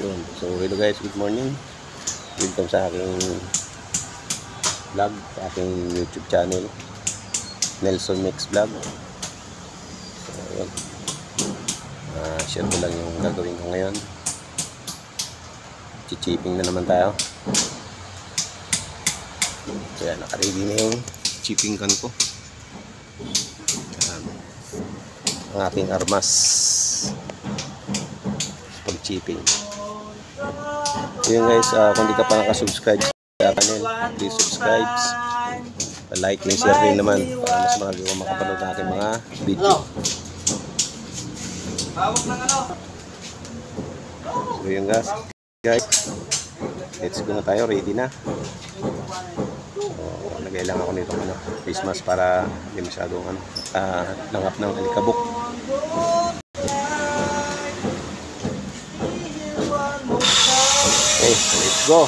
Yun. So hello guys, good morning. Welcome sa aking vlog, sa aking YouTube channel, Nelson Mix Vlog. So yun, share ko lang yung gagawin ko ngayon. Chichiping na naman tayo. So yan, nakaready na yung chipping gun ko. Yan, ang aking armas pag chipping. So yun guys, kung di ka pa nakasubscribe sa channel, please subscribe, like and share rin naman para mas marami ko makapanood na aking mga video. So yun guys, let's go na tayo, ready na. So lagay lang ako nito face mask para hindi masyadong langap ng alikabok. Okay, let's go.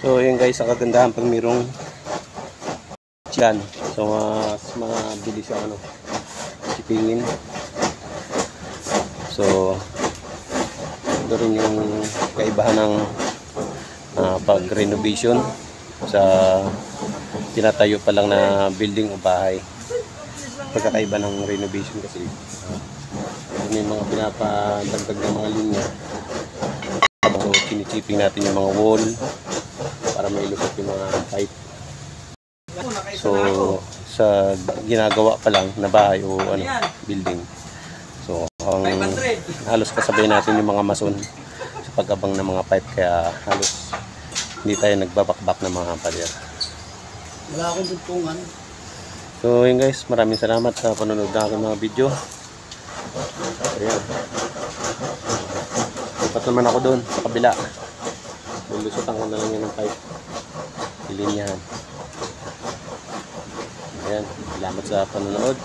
So yun guys, ang kagandahan pag mayroong dyan. So mga bilis ang shippingin. So ito rin yung kaibahan ng pag-renovation sa tinatayo pa lang na building o bahay. Pagkakaiba ng renovation kasi may mga pinapadagdag ng mga linya. So kinichipping natin yung mga wall para mailusot yung mga pipe. So sa ginagawa pa lang na bahay o building, so halos kasabay natin yung mga mason sa pag-abang ng mga pipe, kaya halos hindi tayo nagbabakbak ng mga pader. Wala akong dugtungan. So yun guys, maraming salamat sa panonood ng aking mga video. Ayan, dapat naman ako doon sa kabila. Lulusutan ko na lang yun ng pipe, ilinyahan. Ayan, salamat sa panonood.